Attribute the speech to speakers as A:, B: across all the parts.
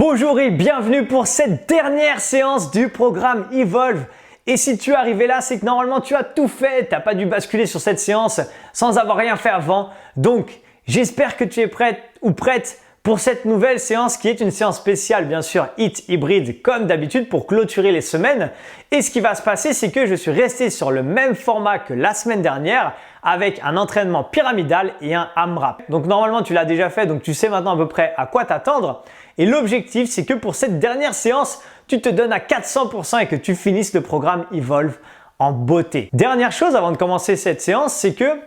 A: Bonjour et bienvenue pour cette dernière séance du programme Evolve. Et si tu es arrivé là, c'est que normalement tu as tout fait, tu n'as pas dû basculer sur cette séance sans avoir rien fait avant. Donc, j'espère que tu es prête ou prête pour cette nouvelle séance qui est une séance spéciale, bien sûr, HIIT hybride comme d'habitude pour clôturer les semaines. Et ce qui va se passer, c'est que je suis resté sur le même format que la semaine dernière avec un entraînement pyramidal et un AMRAP. Donc normalement, tu l'as déjà fait, donc tu sais maintenant à peu près à quoi t'attendre. Et l'objectif, c'est que pour cette dernière séance, tu te donnes à 400% et que tu finisses le programme Evolve en beauté. Dernière chose avant de commencer cette séance, c'est que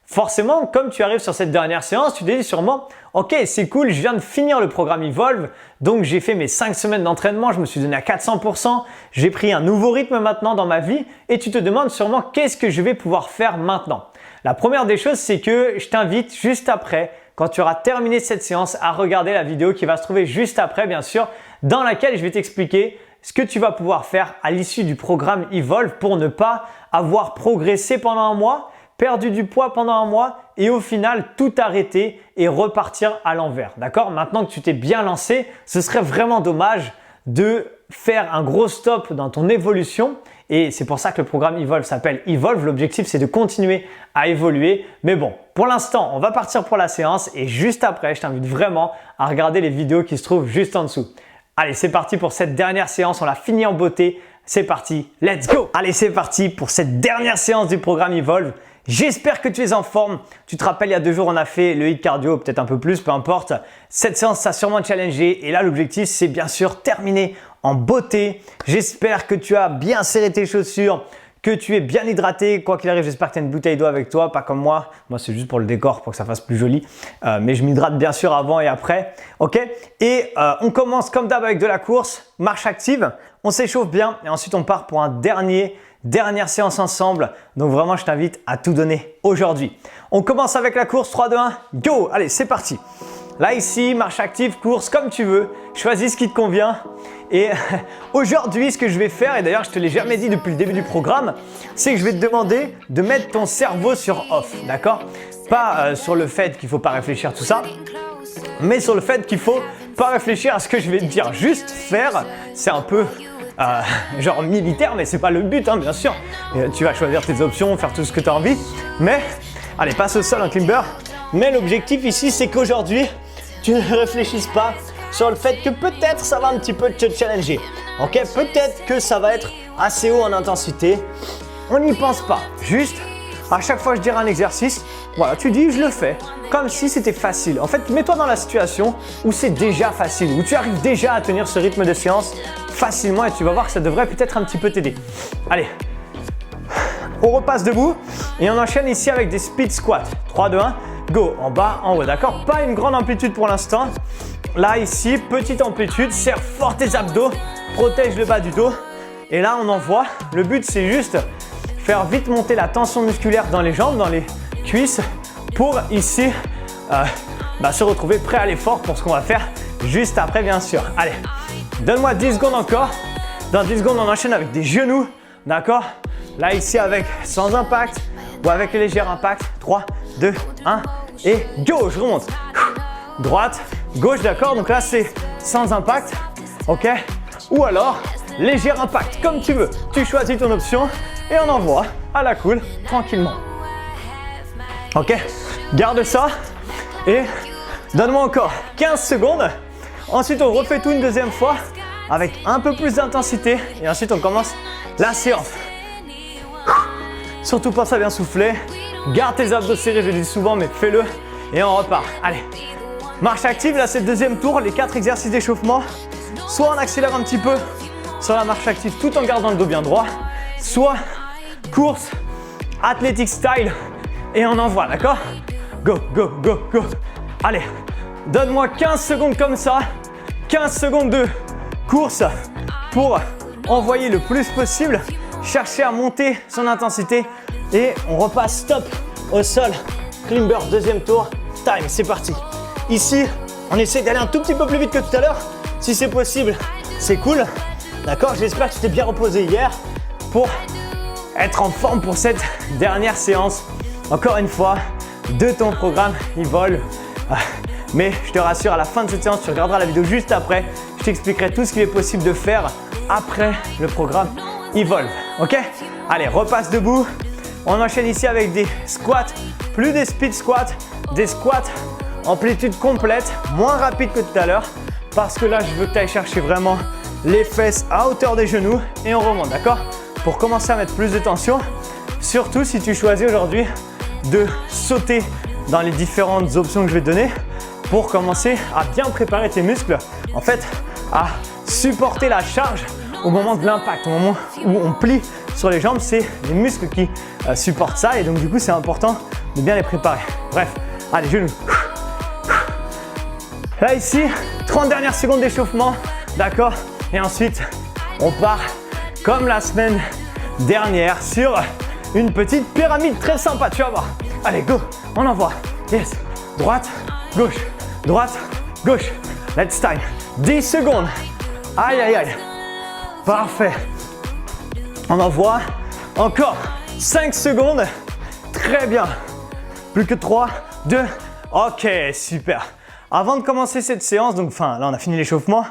A: forcément, comme tu arrives sur cette dernière séance, tu te dis sûrement « Ok, c'est cool, je viens de finir le programme Evolve, donc j'ai fait mes 5 semaines d'entraînement, je me suis donné à 400%, j'ai pris un nouveau rythme maintenant dans ma vie et tu te demandes sûrement qu'est-ce que je vais pouvoir faire maintenant ?» La première des choses, c'est que je t'invite juste après, quand tu auras terminé cette séance, à regarder la vidéo qui va se trouver juste après, bien sûr, dans laquelle je vais t'expliquer ce que tu vas pouvoir faire à l'issue du programme Evolve pour ne pas avoir progressé pendant un mois, perdu du poids pendant un mois et au final tout arrêter et repartir à l'envers. D'accord? Maintenant que tu t'es bien lancé, ce serait vraiment dommage de faire un gros stop dans ton évolution. Et c'est pour ça que le programme Evolve s'appelle Evolve. L'objectif, c'est de continuer à évoluer. Mais bon, pour l'instant, on va partir pour la séance et juste après, je t'invite vraiment à regarder les vidéos qui se trouvent juste en dessous. Allez, c'est parti pour cette dernière séance. On l'a fini en beauté. C'est parti, let's go! Allez, c'est parti pour cette dernière séance du programme Evolve. J'espère que tu es en forme. Tu te rappelles, il y a 2 jours, on a fait le HIIT cardio, peut-être un peu plus, peu importe. Cette séance, ça a sûrement challengé. Et là, l'objectif, c'est bien sûr terminer en beauté. J'espère que tu as bien serré tes chaussures, que tu es bien hydraté. Quoi qu'il arrive, j'espère que tu as une bouteille d'eau avec toi, pas comme moi. Moi, c'est juste pour le décor, pour que ça fasse plus joli. Mais je m'hydrate bien sûr avant et après. Ok? Et on commence comme d'hab avec de la course, marche active. On s'échauffe bien et ensuite on part pour un dernière séance ensemble. Donc vraiment, je t'invite à tout donner aujourd'hui. On commence avec la course, 3, 2, 1, go! Allez, c'est parti. Là, ici, marche active, course, comme tu veux. Choisis ce qui te convient. Et aujourd'hui, ce que je vais faire, et d'ailleurs, je ne te l'ai jamais dit depuis le début du programme, c'est que je vais te demander de mettre ton cerveau sur off, d'accord? Pas sur le fait qu'il ne faut pas réfléchir tout ça, mais sur le fait qu'il ne faut pas réfléchir à ce que je vais te dire. Juste faire, c'est un peu genre militaire, mais c'est pas le but, hein, bien sûr. Tu vas choisir tes options, faire tout ce que tu as envie. Mais, allez, passe au sol en climber. Mais l'objectif ici, c'est qu'aujourd'hui, tu ne réfléchisses pas sur le fait que peut-être ça va un petit peu te challenger. Ok, peut-être que ça va être assez haut en intensité. On n'y pense pas. Juste, à chaque fois que je dirai un exercice, voilà, tu dis je le fais comme si c'était facile. En fait, mets-toi dans la situation où c'est déjà facile, où tu arrives déjà à tenir ce rythme de séance facilement et tu vas voir que ça devrait peut-être un petit peu t'aider. Allez, on repasse debout et on enchaîne ici avec des speed squats. 3, 2, 1, go, en bas, en haut, d'accord? Pas une grande amplitude pour l'instant. Là, ici, petite amplitude, serre fort tes abdos, protège le bas du dos. Et là, on envoie. Le but, c'est juste faire vite monter la tension musculaire dans les jambes, dans les cuisses pour ici se retrouver prêt à l'effort pour ce qu'on va faire juste après, bien sûr. Allez, donne-moi 10 secondes encore. Dans 10 secondes, on enchaîne avec des genoux, d'accord? Là, ici, avec sans impact ou avec léger impact. 3, 2, 1 et go, je remonte. Droite, gauche, d'accord? Donc là, c'est sans impact, ok? Ou alors, léger impact, comme tu veux. Tu choisis ton option et on envoie à la cool, tranquillement. Ok? Garde ça et donne-moi encore 15 secondes. Ensuite, on refait tout une deuxième fois avec un peu plus d'intensité et ensuite, on commence la séance. Surtout pense à bien souffler. Garde tes abdos serrés, je le dis souvent, mais fais-le et on repart. Allez. Marche active, là c'est le deuxième tour, les 4 exercices d'échauffement. Soit on accélère un petit peu sur la marche active tout en gardant le dos bien droit, soit course, athlétique style et on envoie, d'accord? Go, go, go, go. Allez, donne-moi 15 secondes comme ça, 15 secondes de course pour envoyer le plus possible, chercher à monter son intensité et on repasse stop au sol, climber, deuxième tour, time, c'est parti. Ici, on essaie d'aller un tout petit peu plus vite que tout à l'heure. Si c'est possible, c'est cool. D'accord? J'espère que tu t'es bien reposé hier pour être en forme pour cette dernière séance. Encore une fois, de ton programme Evolve. Mais je te rassure, à la fin de cette séance, tu regarderas la vidéo juste après. je t'expliquerai tout ce qu'il est possible de faire après le programme Evolve. Ok? Allez, repasse debout. On enchaîne ici avec des squats, plus des speed squats, des squats amplitude complète, moins rapide que tout à l'heure, parce que là, je veux que tu ailles chercher vraiment les fesses à hauteur des genoux et on remonte, d'accord? Pour commencer à mettre plus de tension, surtout si tu choisis aujourd'hui de sauter dans les différentes options que je vais te donner pour commencer à bien préparer tes muscles, en fait, à supporter la charge au moment de l'impact, au moment où on plie sur les jambes, c'est les muscles qui supportent ça et donc du coup, c'est important de bien les préparer. Bref, allez, genoux. Là ici, 30 dernières secondes d'échauffement, d'accord? Et ensuite, on part comme la semaine dernière sur une petite pyramide très sympa, tu vas voir. Allez, go, on envoie. Yes, droite, gauche, droite, gauche. Let's time. 10 secondes. Aïe, aïe, aïe. Parfait. On envoie. Encore 5 secondes. Très bien. Plus que 3, 2. Ok, super. Avant de commencer cette séance, donc là on a fini l'échauffement,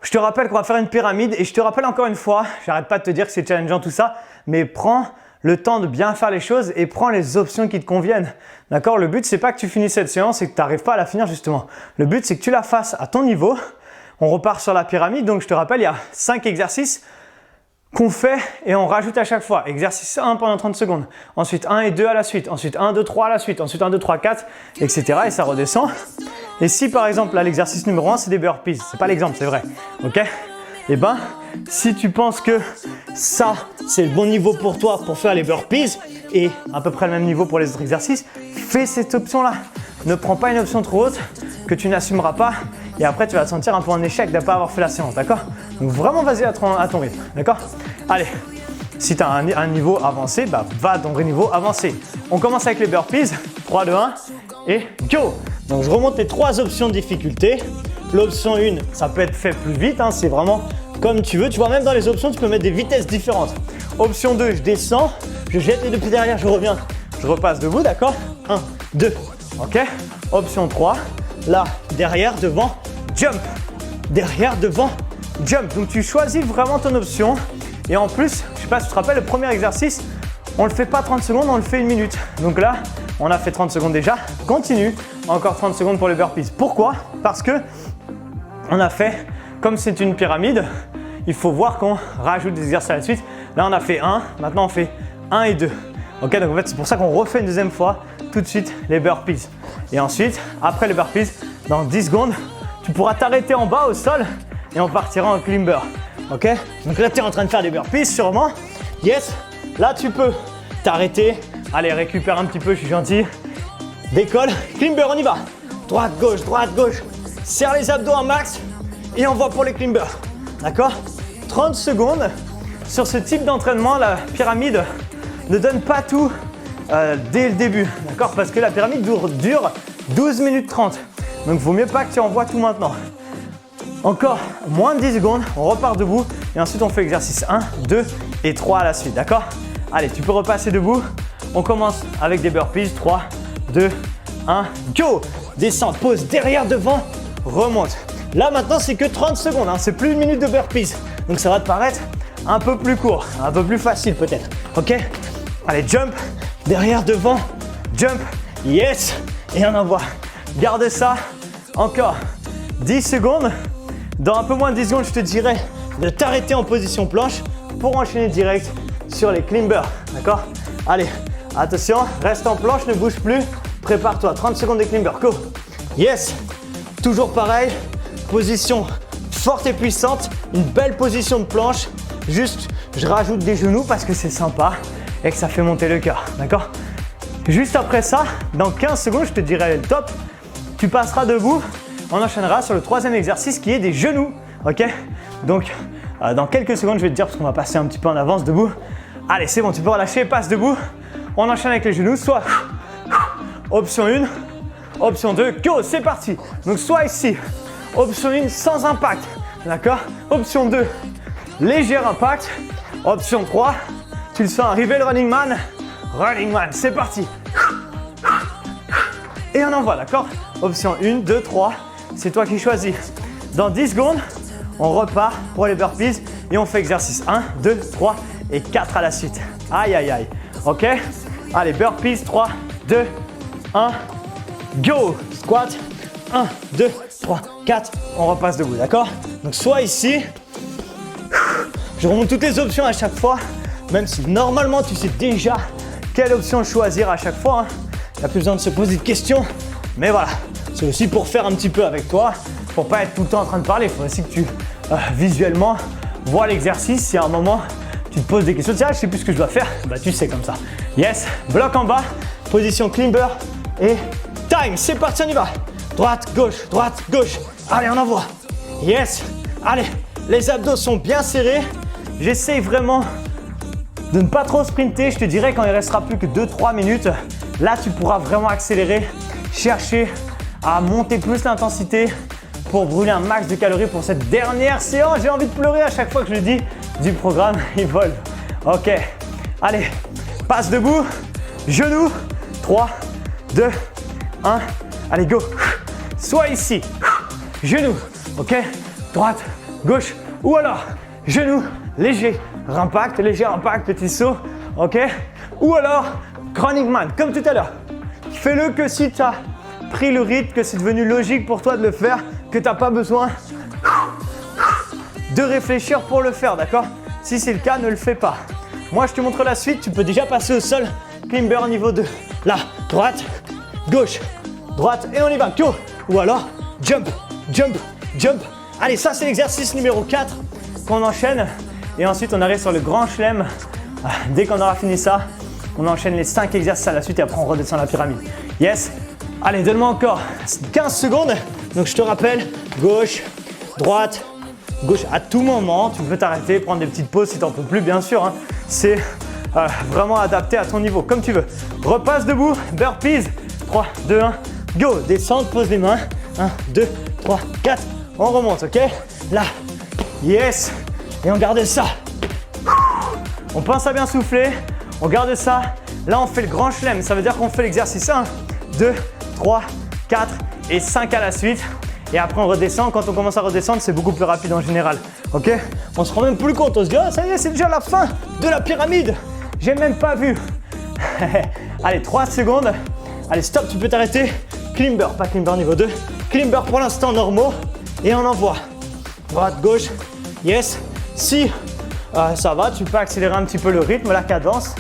A: je te rappelle qu'on va faire une pyramide et je te rappelle encore une fois, j'arrête pas de te dire que c'est challengeant tout ça, mais prends le temps de bien faire les choses et prends les options qui te conviennent. D'accord? Le but c'est pas que tu finisses cette séance et que tu n'arrives pas à la finir justement. Le but c'est que tu la fasses à ton niveau. On repart sur la pyramide, donc je te rappelle, il y a 5 exercices qu'on fait et on rajoute à chaque fois. Exercice 1 pendant 30 secondes, ensuite 1 et 2 à la suite, ensuite 1, 2, 3 à la suite, ensuite 1, 2, 3, 4, etc. Et ça redescend. Et si par exemple, là, l'exercice numéro 1, c'est des burpees, c'est pas l'exemple, c'est vrai, ok? Et ben, si tu penses que ça, c'est le bon niveau pour toi pour faire les burpees et à peu près le même niveau pour les autres exercices, fais cette option-là. Ne prends pas une option trop haute que tu n'assumeras pas et après, tu vas te sentir un peu en échec de ne pas avoir fait la séance, d'accord? Donc vraiment, vas-y à ton rythme, d'accord? Allez, si tu as un niveau avancé, bah, va à ton niveau avancé. On commence avec les burpees, 3, 2, 1 et go! Donc, je remonte les 3 options de difficulté. L'option 1, ça peut être fait plus vite, hein, c'est vraiment comme tu veux. Tu vois, même dans les options, tu peux mettre des vitesses différentes. Option 2, je descends, je jette les deux pieds derrière, je reviens, je repasse debout, d'accord? 1, 2, ok? Option 3, là, derrière, devant, jump. Derrière, devant, jump. Donc, tu choisis vraiment ton option. Et en plus, je ne sais pas si tu te rappelles, le premier exercice, on ne le fait pas 30 secondes, on le fait 1 minute. Donc là, on a fait 30 secondes déjà. Continue, encore 30 secondes pour les burpees. Pourquoi? Parce que on a fait, comme c'est une pyramide, il faut voir qu'on rajoute des exercices à la suite. Là, on a fait 1, maintenant on fait 1 et 2. Ok, donc en fait, c'est pour ça qu'on refait une deuxième fois tout de suite les burpees. Et ensuite, après les burpees, dans 10 secondes, tu pourras t'arrêter en bas au sol et on partira en climber. Ok? Donc là, tu es en train de faire des burpees sûrement. Yes. Là, tu peux t'arrêter. Allez, récupère un petit peu, je suis gentil. Décolle. Climber, on y va. Droite, gauche, droite, gauche. Serre les abdos en max et on va pour les climbers. D'accord? 30 secondes. Sur ce type d'entraînement, la pyramide ne donne pas tout dès le début. D'accord? Parce que la pyramide dure 12 minutes 30. Donc, il vaut mieux pas que tu envoies tout maintenant. Encore moins de 10 secondes, on repart debout et ensuite on fait exercice 1, 2 et 3 à la suite, d'accord? Allez, tu peux repasser debout. On commence avec des burpees, 3, 2, 1, go! Descente, pause, derrière, devant, remonte. Là maintenant, c'est que 30 secondes, hein, c'est plus 1 minute de burpees. Donc ça va te paraître un peu plus court, un peu plus facile peut-être, ok? Allez, jump, derrière, devant, jump, yes! Et on envoie. Garde ça, encore 10 secondes. Dans un peu moins de 10 secondes, je te dirai de t'arrêter en position planche pour enchaîner direct sur les climbers. D'accord? Allez, attention, reste en planche, ne bouge plus. Prépare-toi, 30 secondes de climbers. Go! Yes! Toujours pareil, position forte et puissante, une belle position de planche. Juste, je rajoute des genoux parce que c'est sympa et que ça fait monter le cœur. D'accord? Juste après ça, dans 15 secondes, je te dirai le top. Tu passeras debout. On enchaînera sur le 3e exercice qui est des genoux, ok? Donc, dans quelques secondes, je vais te dire parce qu'on va passer un petit peu en avance debout. Allez, c'est bon, tu peux relâcher, passe debout. On enchaîne avec les genoux, soit option 1, option 2, go, c'est parti. Donc, soit ici, option 1 sans impact, d'accord? Option 2, léger impact. Option 3, tu le sens arriver le running man, c'est parti. Et on envoie, d'accord? Option 1, 2, 3. C'est toi qui choisis. Dans 10 secondes, On repart pour les burpees et on fait exercice 1, 2, 3 et 4 à la suite. Aïe, aïe, aïe. Ok? Allez, burpees, 3, 2, 1, go! Squat, 1, 2, 3, 4. On repasse debout, d'accord? Donc, soit ici, je remonte toutes les options à chaque fois, même si normalement tu sais déjà quelle option choisir à chaque fois. Hein. Il n'y a plus besoin de se poser de questions. Mais voilà, c'est aussi pour faire un petit peu avec toi, pour pas être tout le temps en train de parler. Il faut aussi que tu visuellement vois l'exercice. Si à un moment tu te poses des questions, tiens, je sais plus ce que je dois faire, bah tu sais comme ça. Yes, bloc en bas, position climber et time. C'est parti, on y va. Droite, gauche. Allez, on envoie. Yes, allez, les abdos sont bien serrés. J'essaye vraiment de ne pas trop sprinter. Je te dirais quand il ne restera plus que 2-3 minutes, là tu pourras vraiment accélérer, chercher à monter plus l'intensité pour brûler un max de calories pour cette dernière séance. J'ai envie de pleurer à chaque fois que je le dis du programme Evolve. Ok, allez, passe debout, genoux, 3, 2, 1, allez go. Soit ici, genoux, ok, droite, gauche ou alors genoux, léger impact, petit saut, ok, ou alors Running Man, comme tout à l'heure. Fais-le que si tu as pris le rythme, que c'est devenu logique pour toi de le faire, que tu n'as pas besoin de réfléchir pour le faire, d'accord? Si c'est le cas, ne le fais pas. Moi, je te montre la suite. Tu peux déjà passer au sol. Climber niveau 2. Là, droite, gauche, droite et on y va. Go. Ou alors, jump, jump, jump. Allez, ça, c'est l'exercice numéro 4 qu'on enchaîne. Et ensuite, on arrive sur le grand chelem. Dès qu'on aura fini ça, on enchaîne les 5 exercices à la suite et après, on redescend la pyramide. Yes. Allez, donne-moi encore 15 secondes. Donc, je te rappelle, gauche, droite, gauche. À tout moment, tu peux t'arrêter, prendre des petites pauses si tu n'en peux plus, bien sûr. Hein. C'est vraiment adapté à ton niveau, comme tu veux. Repasse debout, burpees. 3, 2, 1, go. Descendre, pose les mains. 1, 2, 3, 4. On remonte, ok? Là. Yes. Et on garde ça. On pense à bien souffler. On garde ça. Là, on fait le grand chelem. Ça veut dire qu'on fait l'exercice 1, 2, 3, 4 et 5 à la suite. Et après, on redescend. Quand on commence à redescendre, c'est beaucoup plus rapide en général. Ok? On se rend même plus compte. On se dit, oh, ça y est, c'est déjà la fin de la pyramide. J'ai même pas vu. Allez, 3 secondes. Allez, stop, tu peux t'arrêter. Climber, pas climber niveau 2. Climber pour l'instant normaux. Et on envoie. Droite, gauche. Yes. Si ça va, tu peux accélérer un petit peu le rythme, la cadence.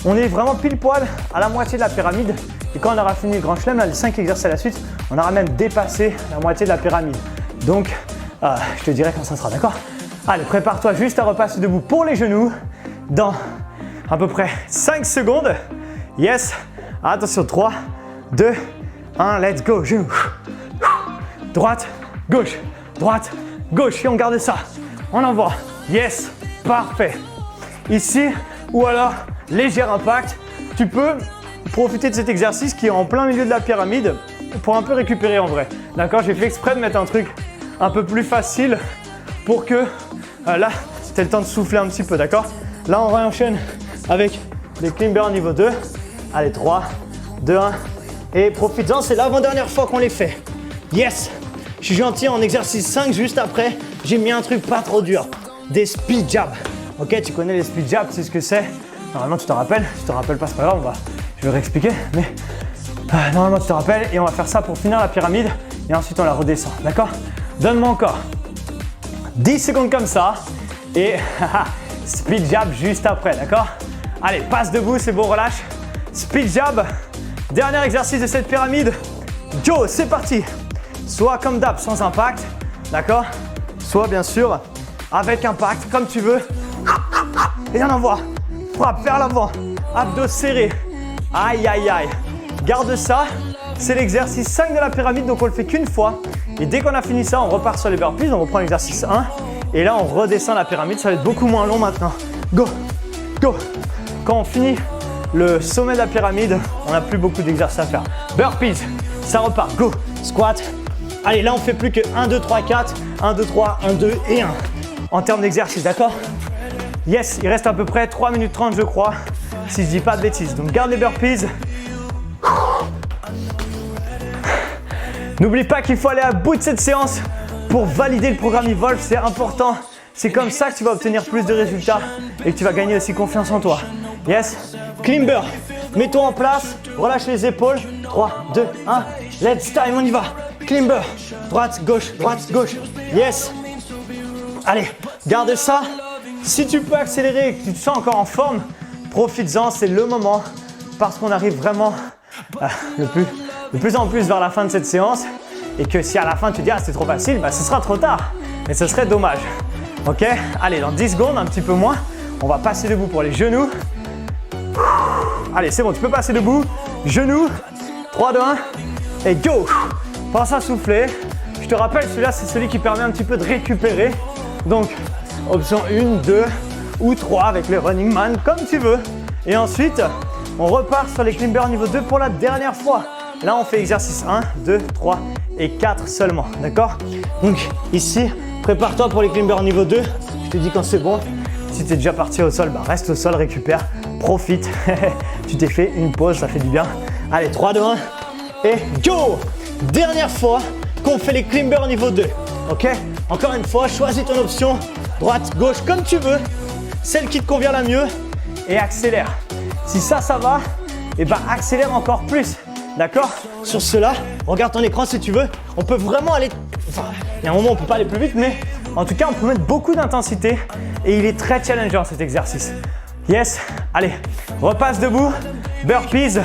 A: On est vraiment pile poil à la moitié de la pyramide. Et quand on aura fini le grand chelem, les 5 exercices à la suite, on aura même dépassé la moitié de la pyramide. Donc, je te dirai quand ça sera, d'accord? Allez, prépare-toi juste à repasser debout pour les genoux dans à peu près 5 secondes. Yes. Attention, 3, 2, 1, let's go. Genoux. Droite, gauche, droite, gauche. Et on garde ça. On envoie. Yes. Parfait. Ici, ou alors, léger impact. Tu peux profiter de cet exercice qui est en plein milieu de la pyramide pour un peu récupérer en vrai. D'accord? J'ai fait exprès de mettre un truc un peu plus facile pour que là, tu aies le temps de souffler un petit peu. D'accord? Là, on enchaîne avec les climber niveau 2. Allez, 3, 2, 1. Et profite-en, c'est l'avant-dernière fois qu'on les fait. Yes! Je suis gentil, en exercice 5, juste après, j'ai mis un truc pas trop dur. Des speed jabs. Ok, tu connais les speed jabs, tu sais ce que c'est. Normalement, tu te rappelles. Si tu te rappelles pas, c'est pas grave, je vais réexpliquer. Mais normalement, tu te rappelles. Et on va faire ça pour finir la pyramide. Et ensuite, on la redescend. D'accord? Donne-moi encore 10 secondes comme ça. Et speed jab juste après. D'accord? Allez, passe debout, c'est bon, relâche. Speed jab. Dernier exercice de cette pyramide. Go, c'est parti. Soit comme d'hab, sans impact. D'accord? Soit bien sûr avec impact, comme tu veux. Et on envoie. Frappe vers l'avant. Abdos serrés. Aïe, aïe, aïe. Garde ça. C'est l'exercice 5 de la pyramide, donc on le fait qu'une fois. Et dès qu'on a fini ça, on repart sur les burpees. On reprend l'exercice 1. Et là, on redescend la pyramide. Ça va être beaucoup moins long maintenant. Go, go. Quand on finit le sommet de la pyramide, on n'a plus beaucoup d'exercices à faire. Burpees, ça repart. Go. Squat. Allez, là, on fait plus que 1, 2, 3, 4. 1, 2, 3, 1, 2 et 1. En termes d'exercice, d'accord? Yes, il reste à peu près 3 minutes 30, je crois, si je dis pas de bêtises. Donc, garde les burpees. N'oublie pas qu'il faut aller à bout de cette séance pour valider le programme Evolve, c'est important. C'est comme ça que tu vas obtenir plus de résultats et que tu vas gagner aussi confiance en toi. Yes. Climber. Mets-toi en place. Relâche les épaules. 3, 2, 1. Let's time, on y va. Climber. Droite, gauche, droite, gauche. Yes. Allez, garde ça. Si tu peux accélérer et que tu te sens encore en forme, profites-en, c'est le moment. Parce qu'on arrive vraiment de plus en plus vers la fin de cette séance. Et que si à la fin tu dis « Ah, c'est trop facile », bah, ce sera trop tard. Mais ce serait dommage. Ok, allez, dans 10 secondes, un petit peu moins, on va passer debout pour les genoux. Allez, c'est bon, tu peux passer debout. Genoux, 3, 2, 1 et go. Pense à souffler. Je te rappelle, celui-là, c'est celui qui permet un petit peu de récupérer. Donc, option 1, 2 ou 3 avec les running man, comme tu veux. Et ensuite, on repart sur les climbers niveau 2 pour la dernière fois. Là, on fait exercice 1, 2, 3 et 4 seulement, d'accord? Donc, ici, prépare-toi pour les climbers niveau 2. Je te dis quand c'est bon. Si tu es déjà parti au sol, bah reste au sol, récupère, profite. Tu t'es fait une pause, ça fait du bien. Allez, 3, 2, 1 et go! Dernière fois qu'on fait les climbers niveau 2. Ok? Encore une fois, choisis ton option. Droite, gauche, comme tu veux. Celle qui te convient la mieux. Et accélère. Si ça va, et bah accélère encore plus. D'accord? Sur cela, regarde ton écran si tu veux. On peut vraiment aller... Enfin, il y a un moment où on ne peut pas aller plus vite, mais en tout cas, on peut mettre beaucoup d'intensité. Et il est très challengeant cet exercice. Yes. Allez, repasse debout. Burpees.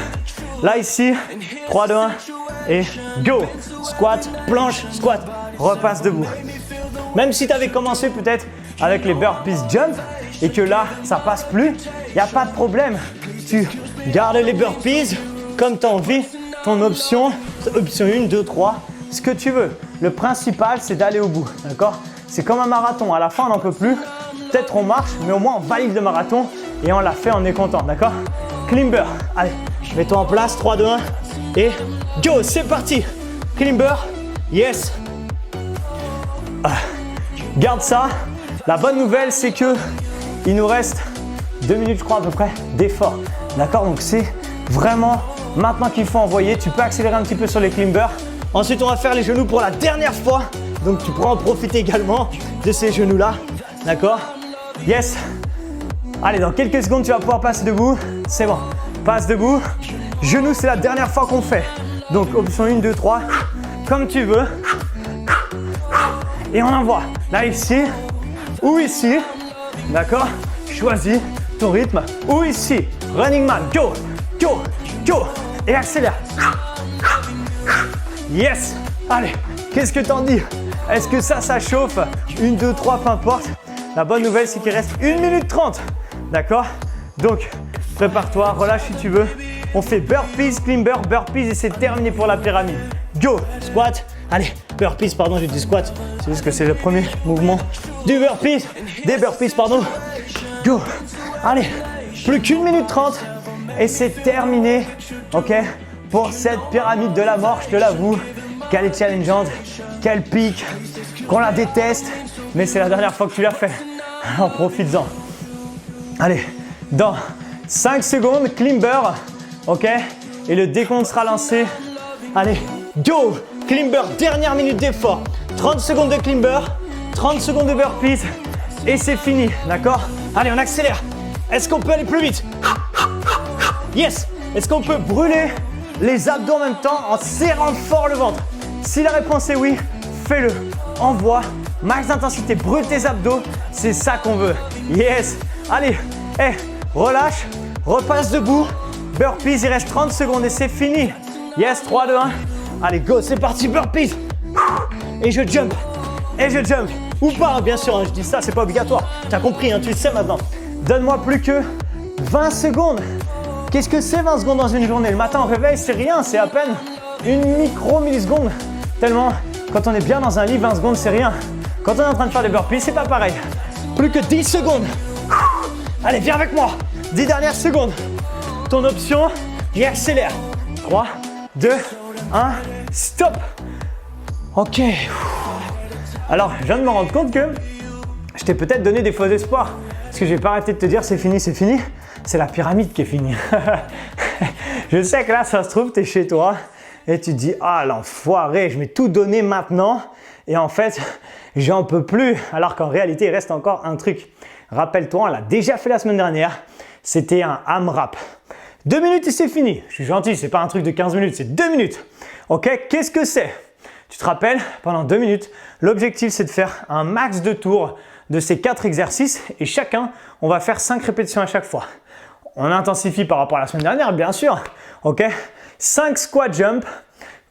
A: Là, ici. 3, 2, 1 et go. Squat, planche, squat. Repasse debout. Même si tu avais commencé peut-être avec les burpees jump et que là, ça passe plus, il n'y a pas de problème. Tu gardes les burpees comme tu as envie. Ton option 1, 2, 3, ce que tu veux. Le principal, c'est d'aller au bout, d'accord? C'est comme un marathon. À la fin, on n'en peut plus. Peut-être on marche, mais au moins on valide le marathon et on l'a fait, on est content, d'accord? Climber. Allez, mets-toi en place. 3, 2, 1 et go. C'est parti. Climber. Yes. Garde ça. La bonne nouvelle, c'est que il nous reste 2 minutes, je crois, à peu près, d'effort. D'accord? Donc, c'est vraiment maintenant qu'il faut envoyer. Tu peux accélérer un petit peu sur les climbers. Ensuite, on va faire les genoux pour la dernière fois. Donc, tu pourras en profiter également de ces genoux-là. D'accord? Yes. Allez, dans quelques secondes, tu vas pouvoir passer debout. C'est bon. Passe debout. Genoux, c'est la dernière fois qu'on fait. Donc, option 1, 2, 3. Comme tu veux. Et on envoie. Là, ici. Ou ici. D'accord? Choisis ton rythme. Ou ici. Running man. Go. Go. Go. Et accélère. Yes. Allez. Qu'est-ce que t'en dis? Est-ce que ça chauffe? 1, 2, 3, peu importe. La bonne nouvelle, c'est qu'il reste 1 minute 30. D'accord? Donc, prépare-toi, relâche si tu veux. On fait burpees, climber, burpees et c'est terminé pour la pyramide. Go! Squat. Allez, burpees, pardon, j'ai dit squat. C'est juste que c'est le premier mouvement du burpees. Des burpees, pardon. Go! Allez, plus qu'1 minute 30 et c'est terminé. Ok? Pour cette pyramide de la mort, je te l'avoue. Qu'elle est challengeante, qu'elle pique, qu'on la déteste, mais c'est la dernière fois que tu l'as fait. Alors profites-en. Allez, dans 5 secondes, climber, ok? Et le décompte sera lancé. Allez, go! Climber, dernière minute d'effort. 30 secondes de climber, 30 secondes de burpees et c'est fini, d'accord? Allez, on accélère. Est-ce qu'on peut aller plus vite? Yes! Est-ce qu'on peut brûler les abdos en même temps en serrant fort le ventre? Si la réponse est oui, fais-le. Envoie, max d'intensité, brûle tes abdos, c'est ça qu'on veut. Yes. Allez, relâche, repasse debout. Burpees, il reste 30 secondes et c'est fini. Yes, 3, 2, 1. Allez, go, c'est parti, burpees. Et je jump. Et je jump. Ou pas, bien sûr, hein, je dis ça, c'est pas obligatoire. Tu as compris, hein, tu le sais maintenant. Donne-moi plus que 20 secondes. Qu'est-ce que c'est 20 secondes dans une journée? Le matin, au réveil, c'est rien, c'est à peine une micro-milliseconde. Tellement, quand on est bien dans un lit, 20 secondes, c'est rien. Quand on est en train de faire des burpees, c'est pas pareil. Plus que 10 secondes. Allez, viens avec moi. 10 dernières secondes. Ton option, et accélère. 3, 2, 1, stop. Ok. Alors, je viens de me rendre compte que je t'ai peut-être donné des faux espoirs. Parce que je vais pas arrêter de te dire c'est fini, c'est fini. C'est la pyramide qui est finie. Je sais que là, ça se trouve, tu es chez toi et tu te dis « Ah, l'enfoiré, je vais tout donner maintenant et en fait, j'en peux plus. Alors qu'en réalité, il reste encore un truc. Rappelle-toi, on l'a déjà fait la semaine dernière. C'était un AMRAP. 2 minutes et c'est fini. Je suis gentil, c'est pas un truc de 15 minutes, c'est 2 minutes. Ok, qu'est-ce que c'est? Tu te rappelles, pendant 2 minutes, l'objectif c'est de faire un max de tours de ces 4 exercices et chacun, on va faire 5 répétitions à chaque fois. On intensifie par rapport à la semaine dernière, bien sûr. Ok, 5 squat jump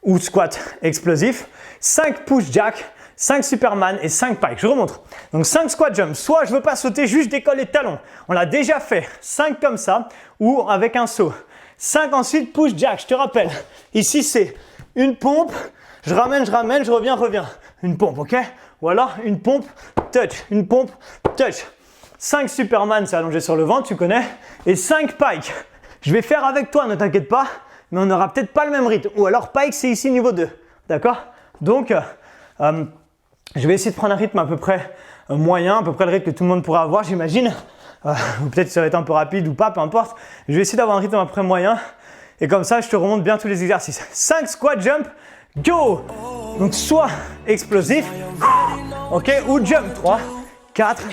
A: ou squat explosif, 5 push jack, 5 Superman et 5 pike. Je remonte. Donc 5 squat jump. Soit je veux pas sauter, juste je décolle les talons. On l'a déjà fait. 5 comme ça ou avec un saut. 5 ensuite push jack. Je te rappelle. Ici c'est une pompe. Je ramène, je reviens. Une pompe, ok? Ou alors une pompe, touch. Une pompe, touch. 5 Superman, c'est allongé sur le ventre, tu connais. Et 5 pike. Je vais faire avec toi, ne t'inquiète pas. Mais on n'aura peut-être pas le même rythme. Ou alors pike, c'est ici niveau 2. D'accord? Donc, je vais essayer de prendre un rythme à peu près moyen, à peu près le rythme que tout le monde pourra avoir, j'imagine. Ou peut-être ça va être un peu rapide ou pas, peu importe. Je vais essayer d'avoir un rythme à peu près moyen. Et comme ça, je te remonte bien tous les exercices. 5 squat jump, go! Donc, soit explosif, ok, ou jump. 3, 4,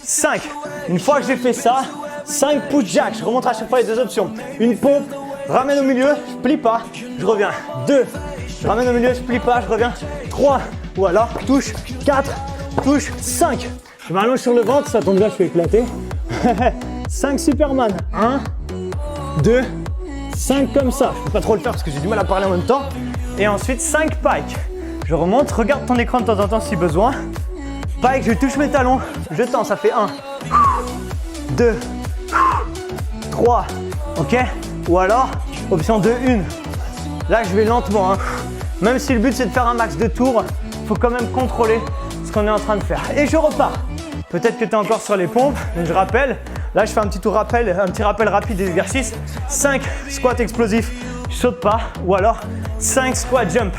A: 5. Une fois que j'ai fait ça, 5 push jack. Je remonte à chaque fois les 2 options. Une pompe, ramène au milieu, je plie pas, je reviens. 2, je ramène au milieu, je plie pas, je reviens. 3, ou alors touche 4, touche 5. Je m'allonge sur le ventre, ça tombe bien, je suis éclaté. 5 Superman. 1, 2, 5 comme ça. Je peux pas trop le faire parce que j'ai du mal à parler en même temps. Et ensuite 5 pike. Je remonte, regarde ton écran de temps en temps si besoin. Pike, je touche mes talons, je tends, ça fait 1, 2, 3, ok? Ou alors, option 2, 1. Là, je vais lentement, hein. Même si le but c'est de faire un max de tours, il faut quand même contrôler ce qu'on est en train de faire. Et je repars. Peut-être que tu es encore sur les pompes, donc je rappelle. Là, je fais un petit rappel rapide des exercices. 5 squats explosifs, je saute pas. Ou alors 5 squat jump.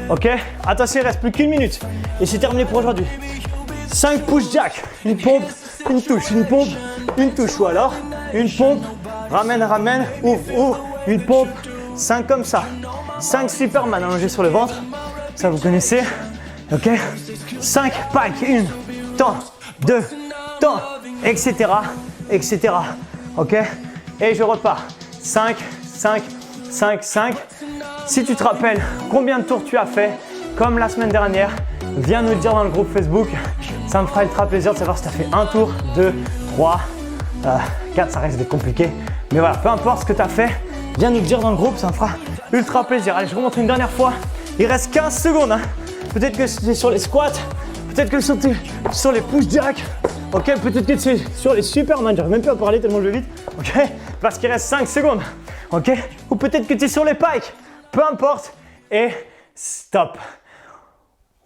A: Ok? Attention, il ne reste plus qu'une minute. Et c'est terminé pour aujourd'hui. 5 push jack, une pompe, une touche, une pompe, une touche. Ou alors une pompe, ramène, ouvre, une pompe, 5 comme ça. 5 Superman allongés sur le ventre, ça vous connaissez, ok? 5 pike, 1, temps, 2, temps, etc., ok? Et je repars, 5, 5, 5, 5. Si tu te rappelles combien de tours tu as fait, comme la semaine dernière, viens nous le dire dans le groupe Facebook, ça me fera ultra plaisir de savoir si tu as fait un tour, 2, 3, 4, ça risque d'être compliqué, mais voilà, peu importe ce que tu as fait, viens nous le dire dans le groupe, ça me fera ultra plaisir. Allez, je remonte une dernière fois. Il reste 15 secondes. Hein. Peut-être que c'est sur les squats. Peut-être que c'est sur les push jack. Ok, peut-être que c'est sur les Superman. J'arrive même plus à parler tellement je vais vite. Ok, parce qu'il reste 5 secondes. Ok, ou peut-être que tu es sur les pikes. Peu importe. Et stop.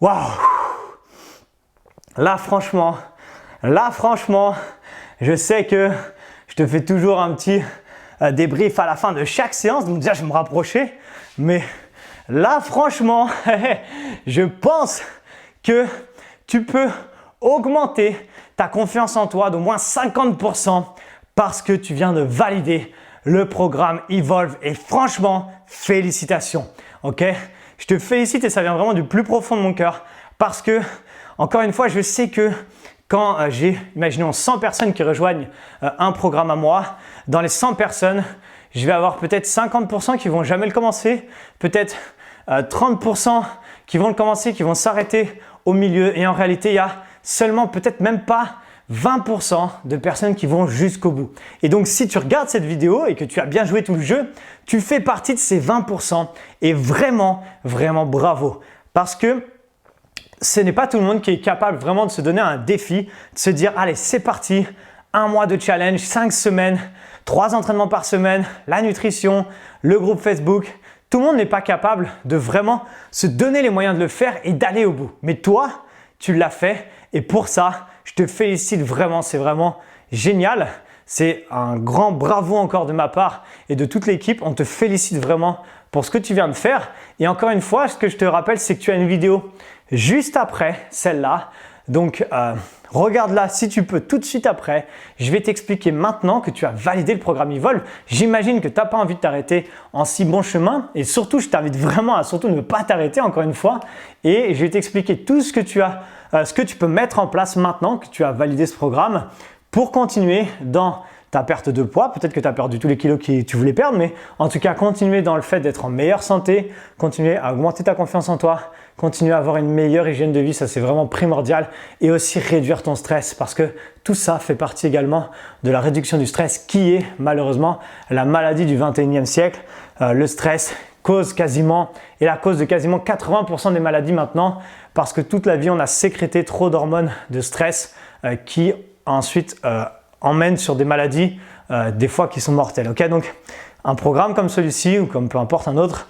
A: Waouh. Là, franchement, je sais que je te fais toujours un petit débrief à la fin de chaque séance, donc déjà je vais me rapprocher, mais là franchement, je pense que tu peux augmenter ta confiance en toi d'au moins 50% parce que tu viens de valider le programme Evolve et franchement, félicitations, ok? Je te félicite et ça vient vraiment du plus profond de mon cœur parce que, encore une fois, je sais que quand j'ai, imaginons, 100 personnes qui rejoignent un programme à moi, dans les 100 personnes, je vais avoir peut-être 50% qui vont jamais le commencer, peut-être 30% qui vont le commencer, qui vont s'arrêter au milieu. Et en réalité, il y a seulement peut-être même pas 20% de personnes qui vont jusqu'au bout. Et donc, si tu regardes cette vidéo et que tu as bien joué tout le jeu, tu fais partie de ces 20% et vraiment, vraiment bravo. Parce que ce n'est pas tout le monde qui est capable vraiment de se donner un défi, de se dire allez c'est parti, 1 mois de challenge, 5 semaines, 3 entraînements par semaine, la nutrition, le groupe Facebook. Tout le monde n'est pas capable de vraiment se donner les moyens de le faire et d'aller au bout. Mais toi, tu l'as fait et pour ça, je te félicite vraiment, c'est vraiment génial. C'est un grand bravo encore de ma part et de toute l'équipe. On te félicite vraiment pour ce que tu viens de faire. Et encore une fois, ce que je te rappelle, c'est que tu as une vidéo juste après celle-là. Donc, regarde là si tu peux tout de suite après. Je vais t'expliquer maintenant que tu as validé le programme Evolve. J'imagine que tu n'as pas envie de t'arrêter en si bon chemin et surtout, je t'invite vraiment à surtout ne pas t'arrêter encore une fois et je vais t'expliquer tout ce que tu peux mettre en place maintenant que tu as validé ce programme pour continuer dans ta perte de poids. Peut-être que tu as perdu tous les kilos que tu voulais perdre, mais en tout cas, continuer dans le fait d'être en meilleure santé, continuer à augmenter ta confiance en toi, continuer à avoir une meilleure hygiène de vie, ça c'est vraiment primordial, et aussi réduire ton stress parce que tout ça fait partie également de la réduction du stress qui est malheureusement la maladie du 21e siècle. Le stress est la cause de quasiment 80% des maladies maintenant parce que toute la vie on a sécrété trop d'hormones de stress qui ensuite emmènent sur des maladies des fois qui sont mortelles. Okay, donc un programme comme celui-ci ou comme peu importe un autre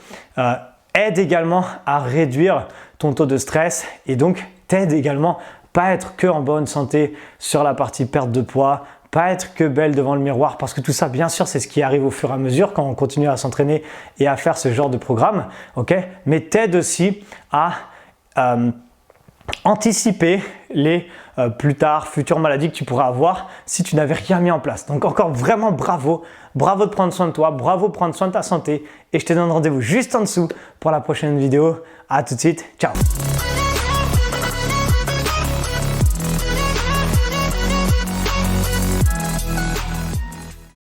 A: aide également à réduire ton taux de stress et donc t'aide également pas être que en bonne santé sur la partie perte de poids, pas être que belle devant le miroir parce que tout ça bien sûr c'est ce qui arrive au fur et à mesure quand on continue à s'entraîner et à faire ce genre de programme, okay, mais t'aide aussi à anticiper les futures maladies que tu pourras avoir si tu n'avais rien mis en place. Donc encore vraiment bravo de prendre soin de toi, bravo de prendre soin de ta santé et je te donne rendez-vous juste en dessous pour la prochaine vidéo. À tout de suite, ciao.